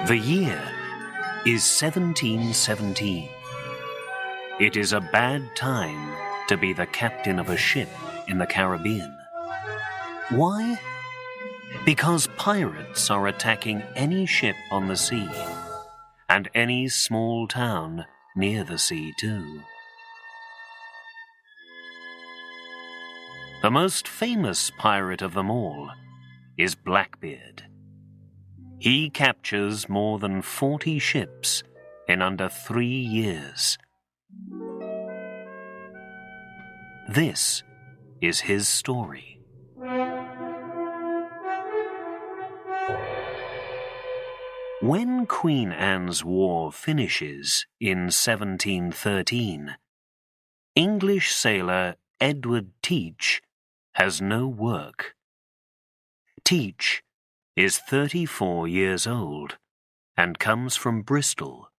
The year is 1717. It is a bad time to be the captain of a ship in the Caribbean. Why? Because pirates are attacking any ship on the sea, and any small town near the sea too. The most famous pirate of them all is Blackbeard. He captures more than 40 ships in under 3 years. This is his story. When Queen Anne's War finishes in 1713, English sailor Edward Teach has no work. Teach is 34 years old and comes from Bristol.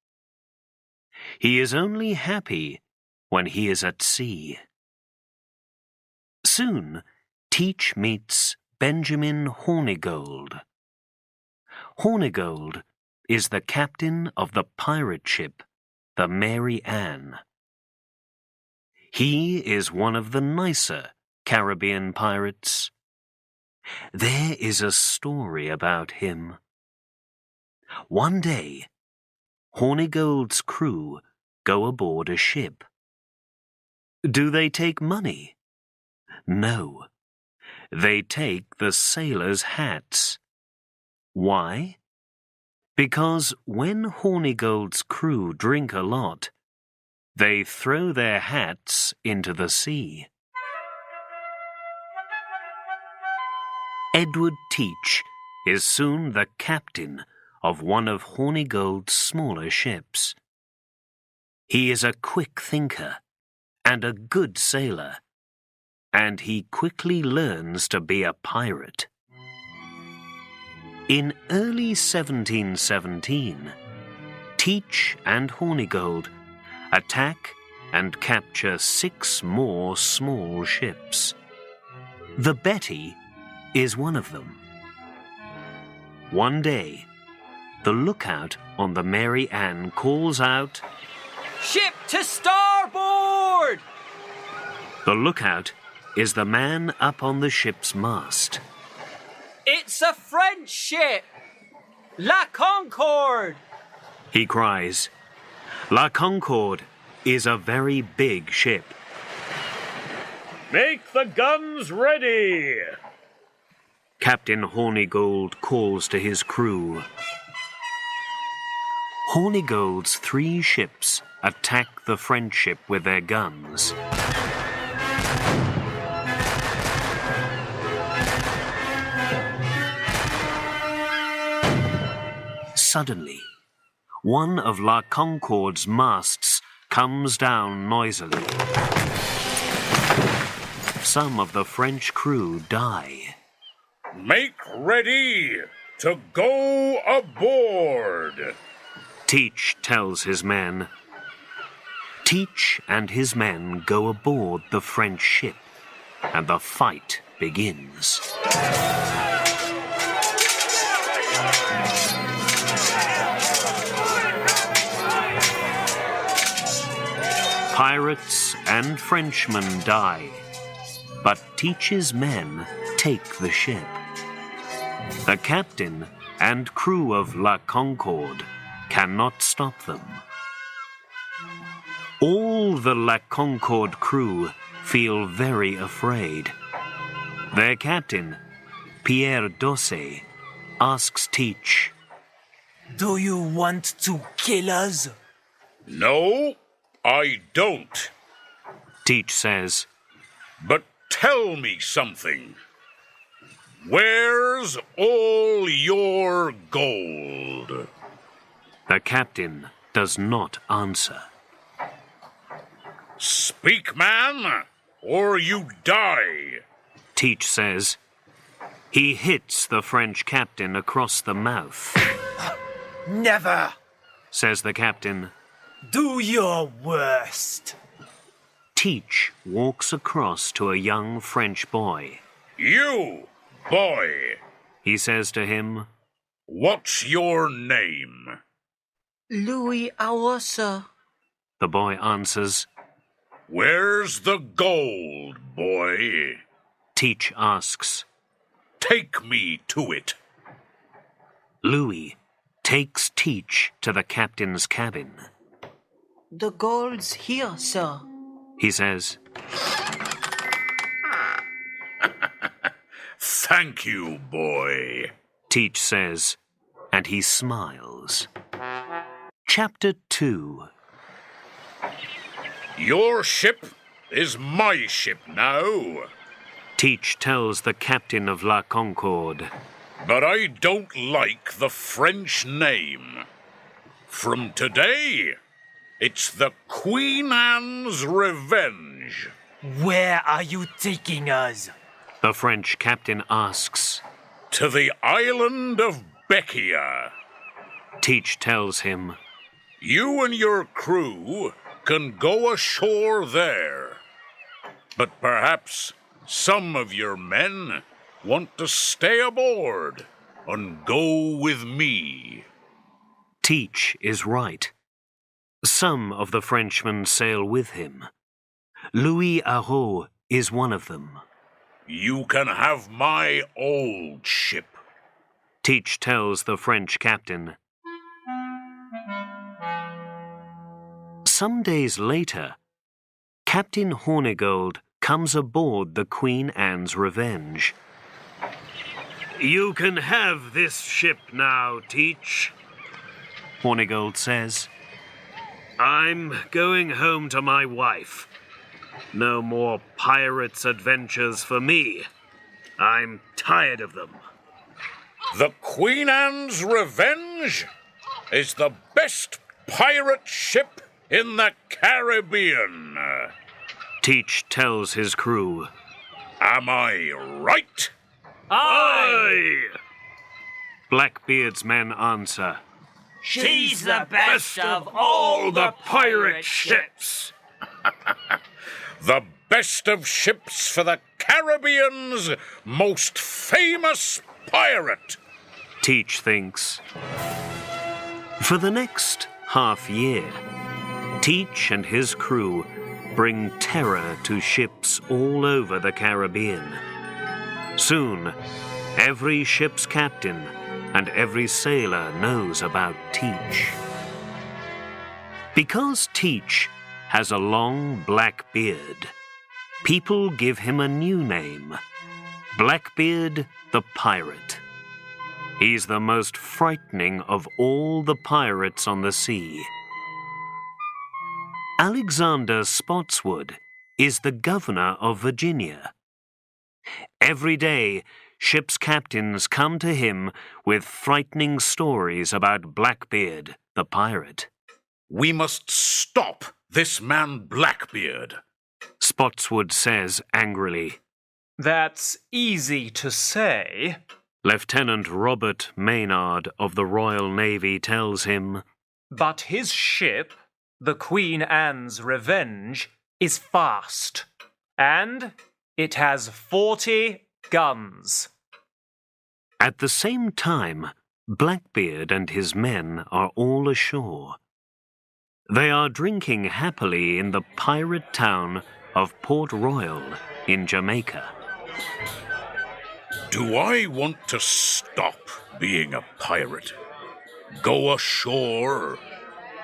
He is only happy when he is at sea. Soon, Teach meets Benjamin Hornigold. Hornigold is the captain of the pirate ship, the Mary Ann. He is one of the nicer Caribbean pirates. There is a story about him. One day, Hornigold's crew go aboard a ship. Do they take money? No. They take the sailors' hats. Why? Because when Hornigold's crew drink a lot, they throw their hats into the sea. Edward Teach is soon the captain of one of Hornigold's smaller ships. He is a quick thinker and a good sailor, and he quickly learns to be a pirate. In early 1717, Teach and Hornigold attack and capture 6 more small ships. The Betty is one of them. One day, the lookout on the Mary Ann calls out, "Ship to starboard!" The lookout is the man up on the ship's mast. "It's a French ship! La Concorde!" He cries. La Concorde is a very big ship. "Make the guns ready!" Captain Hornigold calls to his crew. Hornigold's 3 ships attack the French ship with their guns. Suddenly, one of La Concorde's masts comes down noisily. Some of the French crew die. "Make ready to go aboard!" Teach tells his men. Teach and his men go aboard the French ship, and the fight begins. Pirates and Frenchmen die, but Teach's men take the ship. The captain and crew of La Concorde cannot stop them. All the La Concorde crew feel very afraid. Their captain, Pierre Dosset, asks Teach, "Do you want to kill us?" "No, I don't." Teach says, "But tell me something. Where's all your gold?" The captain does not answer. "Speak, man, or you die." Teach says. He hits the French captain across the mouth. "Never!" says the captain. "Do your worst." Teach walks across to a young French boy. "You, boy," he says to him, What's your name? Louis Hour, sir. The boy answers. Where's the gold, boy? Teach asks. Take me to it. Louis takes Teach to the captain's cabin. The gold's here, sir. He says, Thank you, boy. Teach says, and he smiles. Chapter 2. Your ship is my ship now. Teach tells the captain of La Concorde. But I don't like the French name. From today, it's the Queen Anne's Revenge. Where are you taking us? The French captain asks. To the island of Beccia. Teach tells him. You and your crew can go ashore there. But perhaps some of your men want to stay aboard and go with me. Teach is right. Some of the Frenchmen sail with him. Louis Arrault is one of them. You can have my old ship. Teach tells the French captain. Some days later, Captain Hornigold comes aboard the Queen Anne's Revenge. You can have this ship now, Teach, Hornigold says. I'm going home to my wife. No more pirates' adventures for me. I'm tired of them. The Queen Anne's Revenge is the best pirate ship in the Caribbean. Teach tells his crew. Am I right? Aye! Blackbeard's men answer. She's the best of all the pirate ships. The best of ships for the Caribbean's most famous pirate. Teach thinks. For the next half year, Teach and his crew bring terror to ships all over the Caribbean. Soon, every ship's captain and every sailor knows about Teach. Because Teach has a long black beard, people give him a new name, Blackbeard the Pirate. He's the most frightening of all the pirates on the sea. Alexander Spotswood is the governor of Virginia. Every day, ship's captains come to him with frightening stories about Blackbeard, the pirate. We must stop this man Blackbeard. Spotswood says angrily. That's easy to say. Lieutenant Robert Maynard of the Royal Navy tells him. But his ship, the Queen Anne's Revenge, is fast. And it has 40 guns. At the same time, Blackbeard and his men are all ashore. They are drinking happily in the pirate town of Port Royal in Jamaica. Do I want to stop being a pirate? Go ashore,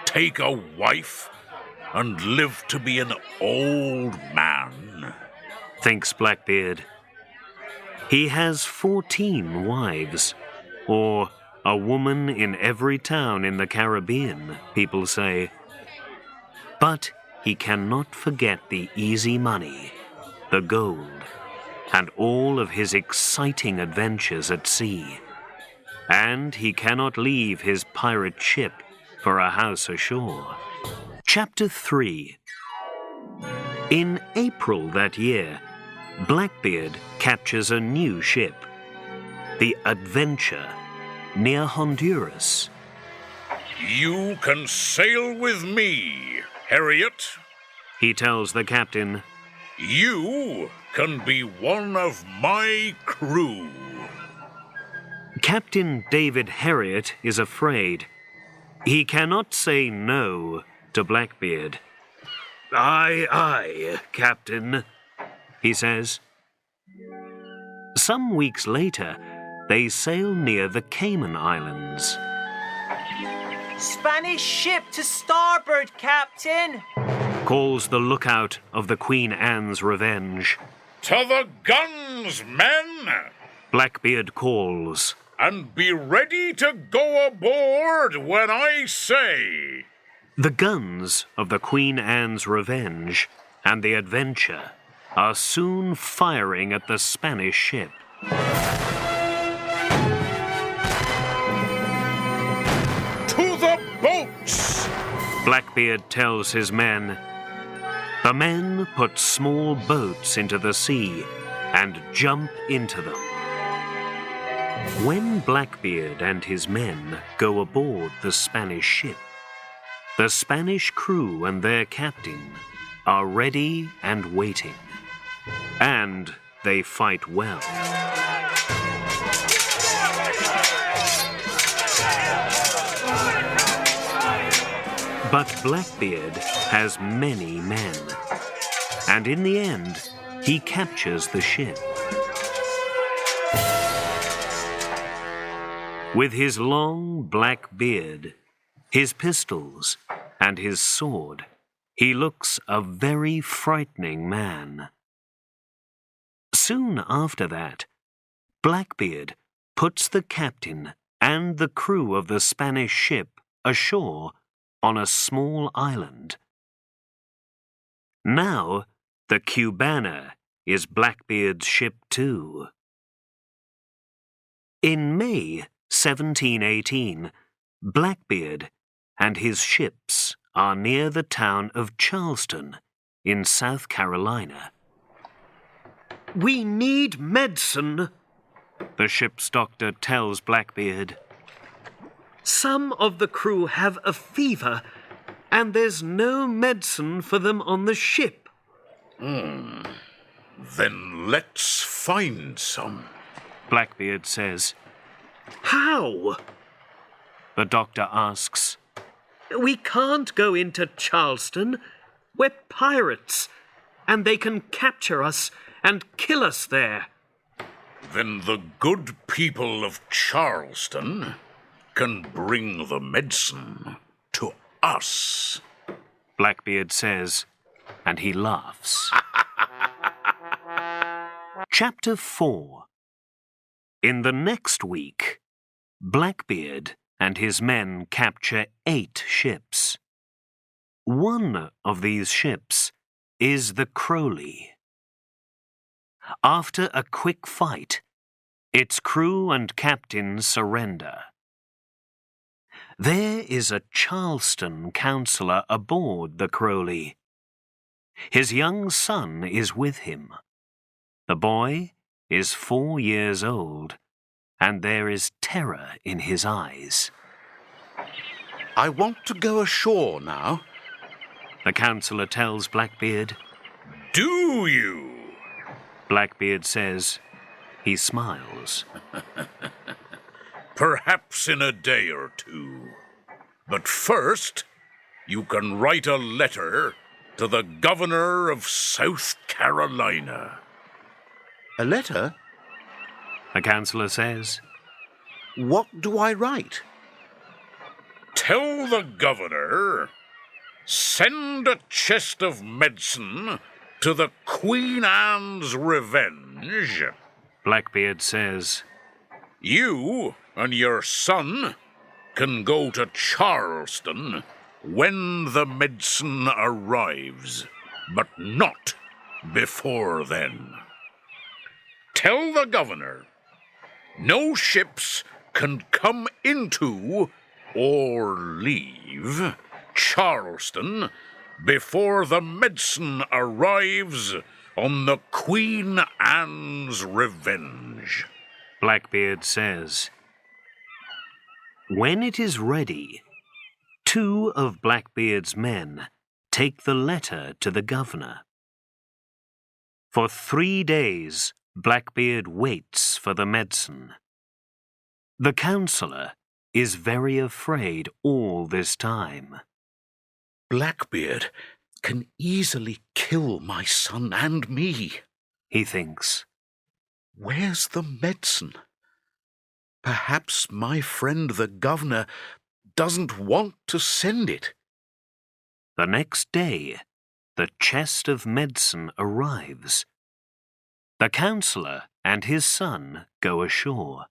take a wife, and live to be an old man? Thinks Blackbeard. He has 14 wives, or a woman in every town in the Caribbean, people say. But he cannot forget the easy money, the gold, and all of his exciting adventures at sea. And he cannot leave his pirate ship for a house ashore. Chapter 3. In April that year, Blackbeard captures a new ship, the Adventure, near Honduras. You can sail with me, Harriet. He tells the captain. You can be one of my crew. Captain David Heriot is afraid. He cannot say no to Blackbeard. "Aye, aye, Captain," he says. Some weeks later, they sail near the Cayman Islands. Spanish ship to starboard, Captain! Calls the lookout of the Queen Anne's Revenge. To the guns, men! Blackbeard calls. And be ready to go aboard when I say. The guns of the Queen Anne's Revenge and the Adventure are soon firing at the Spanish ship. To the boats! Blackbeard tells his men. The men put small boats into the sea and jump into them. When Blackbeard and his men go aboard the Spanish ship, the Spanish crew and their captain are ready and waiting. And they fight well. But Blackbeard has many men, and in the end, he captures the ship. With his long black beard, his pistols, and his sword, he looks a very frightening man. Soon after that, Blackbeard puts the captain and the crew of the Spanish ship ashore on a small island. Now, the Cubana is Blackbeard's ship too. In May 1718, Blackbeard and his ships are near the town of Charleston in South Carolina. "We need medicine," the ship's doctor tells Blackbeard. "Some of the crew have a fever, and there's no medicine for them on the ship." Then let's find some, Blackbeard says. "How?" the doctor asks. "We can't go into Charleston. We're pirates, and they can capture us and kill us there." Then the good people of Charleston can bring the medicine to us, Blackbeard says, and he laughs. Chapter 4. In the next week, Blackbeard and his men capture 8 ships. One of these ships is the Crowley. After a quick fight, its crew and captain surrender. There is a Charleston councillor aboard the Crowley. His young son is with him. The boy is 4 years old, and there is terror in his eyes. "I want to go ashore now," the councillor tells Blackbeard. Do you? Blackbeard says. He smiles. Perhaps in a day or two. But first, you can write a letter to the governor of South Carolina. "A letter? The councillor says. What do I write?" Tell the governor, send a chest of medicine to the Queen Anne's Revenge. Blackbeard says. You and your son can go to Charleston when the medicine arrives, but not before then. Tell the governor, no ships can come into or leave Charleston before the medicine arrives on the Queen Anne's Revenge. Blackbeard says. When it is ready, 2 of Blackbeard's men take the letter to the governor. For 3 days, Blackbeard waits for the medicine. The councillor is very afraid all this time. Blackbeard can easily kill my son and me. He thinks. Where's the medicine? Perhaps my friend the governor doesn't want to send it. The next day, the chest of medicine arrives. The councillor and his son go ashore.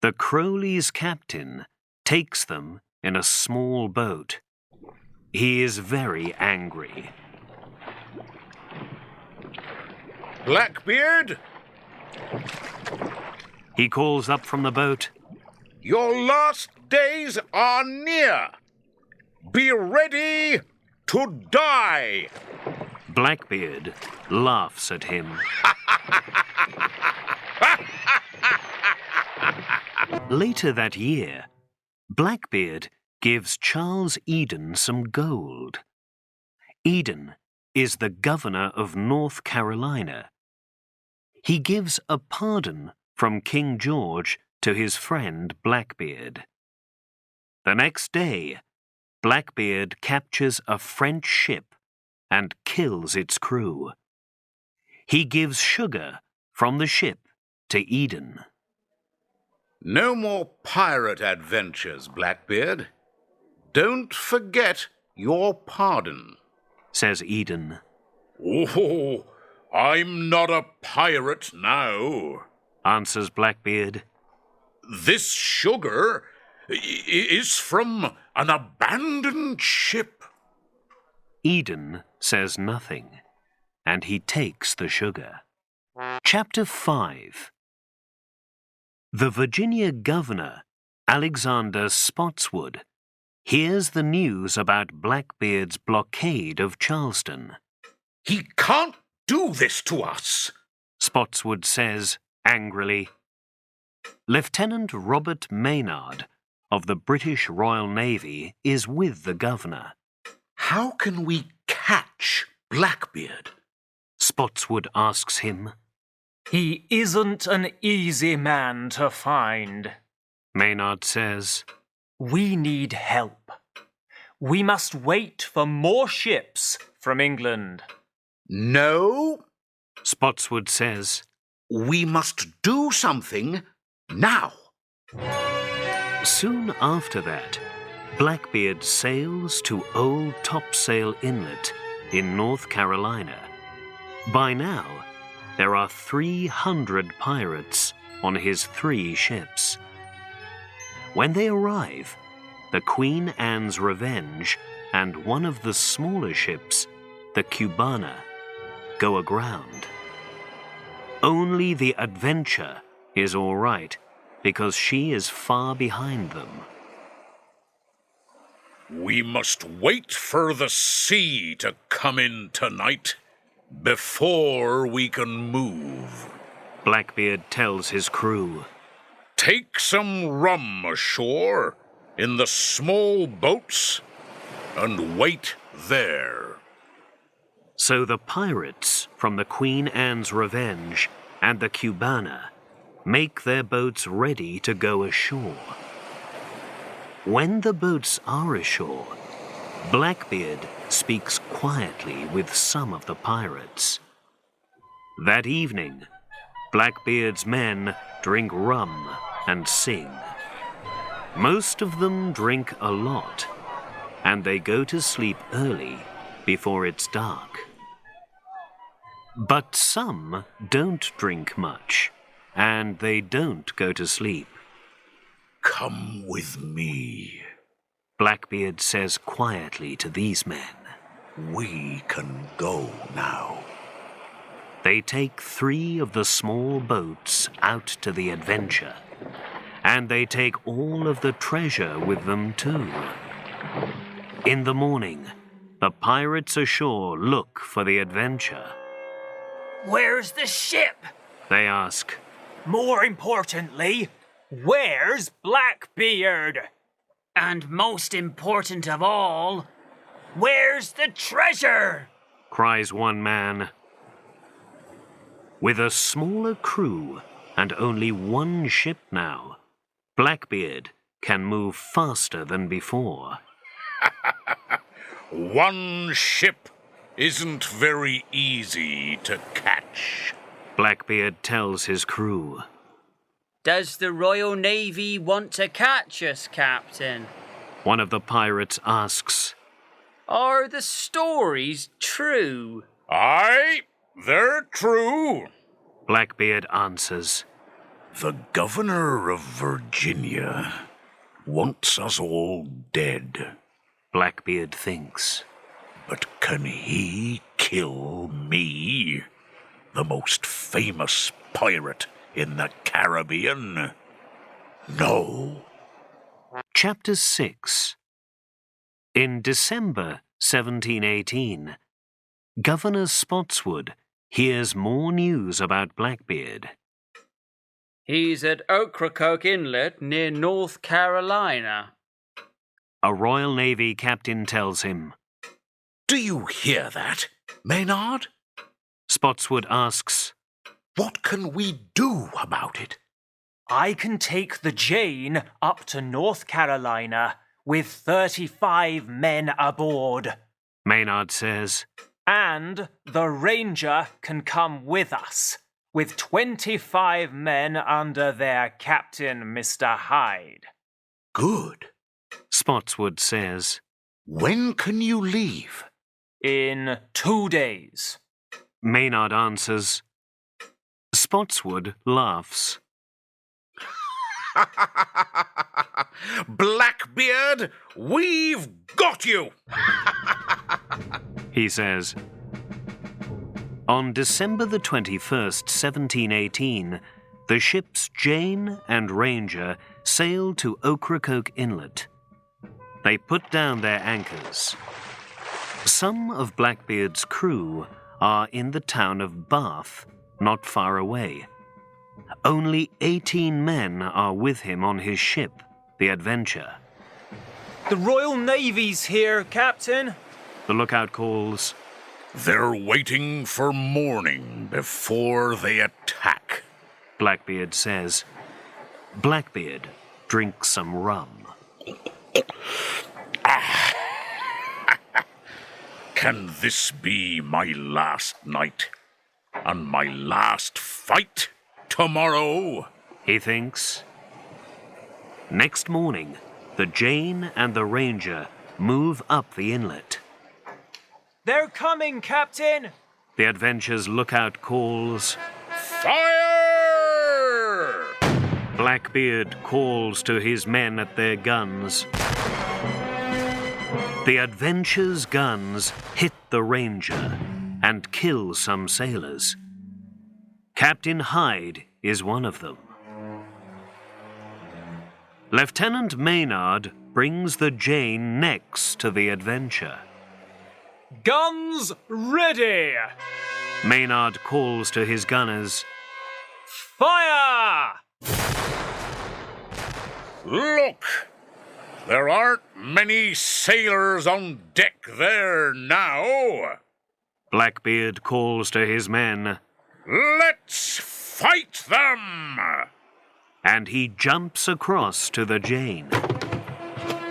The Crowley's captain takes them in a small boat. He is very angry. Blackbeard, He calls up from the boat. your last days are near. Be ready to die. Blackbeard laughs at him. Later that year, Blackbeard gives Charles Eden some gold. Eden is the governor of North Carolina. He gives a pardon from King George to his friend Blackbeard. The next day, Blackbeard captures a French ship and kills its crew. He gives sugar from the ship to Eden. No more pirate adventures, Blackbeard. Don't forget your pardon. Says Eden. Oh, I'm not a pirate now. Answers Blackbeard. This sugar is from an abandoned ship. Eden says nothing, and he takes the sugar. Chapter 5. The Virginia governor, Alexander Spotswood, hears the news about Blackbeard's blockade of Charleston. He can't do this to us. Spotswood says angrily. Lieutenant Robert Maynard of the British Royal Navy is with the governor. How can we catch Blackbeard? Spotswood asks him. He isn't an easy man to find. Maynard says. We need help. We must wait for more ships from England. No, Spotswood says. we must do something now. Soon after that, Blackbeard sails to Old Topsail Inlet in North Carolina. By now, there are 300 pirates on his 3 ships. When they arrive, the Queen Anne's Revenge and one of the smaller ships, the Cubana, go aground. Only the Adventure is all right because she is far behind them. We must wait for the sea to come in tonight before we can move. Blackbeard tells his crew. Take some rum ashore in the small boats and wait there. So the pirates from the Queen Anne's Revenge and the Cubana make their boats ready to go ashore. When the boats are ashore, Blackbeard speaks quietly with some of the pirates. That evening, Blackbeard's men drink rum and sing. Most of them drink a lot, and they go to sleep early before it's dark. But some don't drink much, and they don't go to sleep. Come with me. Blackbeard says quietly to these men. We can go now. They take 3 of the small boats out to the Adventure, and they take all of the treasure with them too. In the morning, the pirates ashore look for the Adventure. Where's the ship? They ask. More importantly, where's Blackbeard? And most important of all, Where's the treasure? Cries one man. With a smaller crew and only 1 ship now, Blackbeard can move faster than before. One ship isn't very easy to catch. Blackbeard tells his crew. Does the Royal Navy want to catch us, Captain? One of the pirates asks. Are the stories true? Aye, they're true. Blackbeard answers. The governor of Virginia wants us all dead. Blackbeard thinks. But can he kill me, the most famous pirate in the Caribbean? No. Chapter 6. In December 1718, Governor Spotswood hears more news about Blackbeard. He's at Ocracoke Inlet near North Carolina. A Royal Navy captain tells him. Do you hear that, Maynard? Spotswood asks. What can we do about it? I can take the Jane up to North Carolina with 35 men aboard. Maynard says. And the Ranger can come with us, with 25 men under their captain, Mr. Hyde. Good. Spotswood says. When can you leave? In 2 days. Maynard answers. Spotswood laughs. Blackbeard, we've got you! He says. On December the 21st, 1718, the ships Jane and Ranger sailed to Ocracoke Inlet. They put down their anchors. Some of Blackbeard's crew are in the town of Bath, not far away. Only 18 men are with him on his ship, the Adventure. The Royal Navy's here, Captain. The lookout calls. They're waiting for morning before they attack. Blackbeard says. Blackbeard drinks some rum. Can this be my last night? And my last fight tomorrow? He thinks. Next morning, the Jane and the Ranger move up the inlet. They're coming, Captain. The Adventure's lookout calls. Fire! Blackbeard calls to his men at their guns. The Adventure's guns hit the Ranger and kill some sailors. Captain Hyde is one of them. Lieutenant Maynard brings the Jane next to the Adventure. Guns ready! Maynard calls to his gunners. Fire! Look! There aren't many sailors on deck there now. Blackbeard calls to his men. Let's fight them! And he jumps across to the Jane.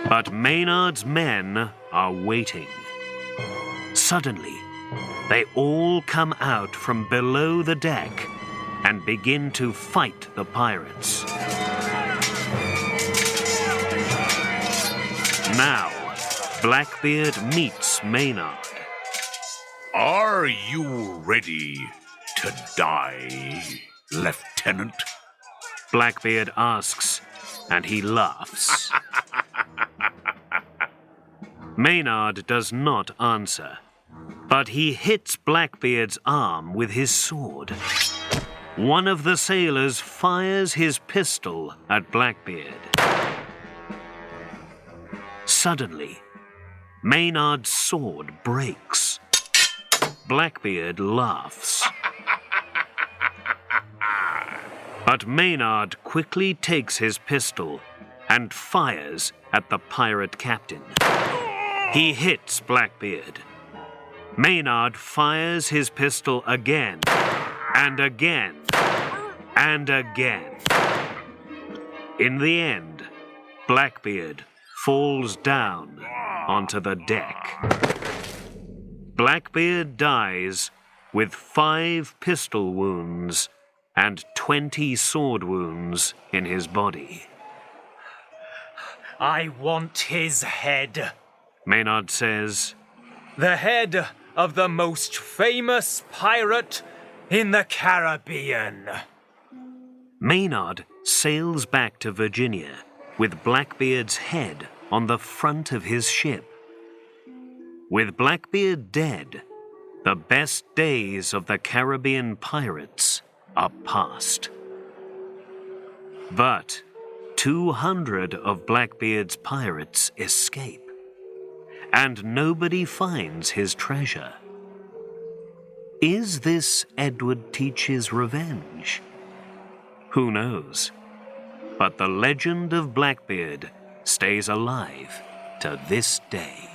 But Maynard's men are waiting. Suddenly, they all come out from below the deck and begin to fight the pirates. Now, Blackbeard meets Maynard. Are you ready to die, Lieutenant? Blackbeard asks, and he laughs. Maynard does not answer, but he hits Blackbeard's arm with his sword. One of the sailors fires his pistol at Blackbeard. Suddenly, Maynard's sword breaks. Blackbeard laughs. But Maynard quickly takes his pistol and fires at the pirate captain. He hits Blackbeard. Maynard fires his pistol again, and again, and again. In the end, Blackbeard falls down onto the deck. Blackbeard dies with 5 pistol wounds and 20 sword wounds in his body. I want his head. Maynard says, The head of the most famous pirate in the Caribbean. Maynard sails back to Virginia with Blackbeard's head on the front of his ship. With Blackbeard dead, the best days of the Caribbean pirates are past. But 200 of Blackbeard's pirates escape, and nobody finds his treasure. Is this Edward Teach's revenge? Who knows? But the legend of Blackbeard stays alive to this day.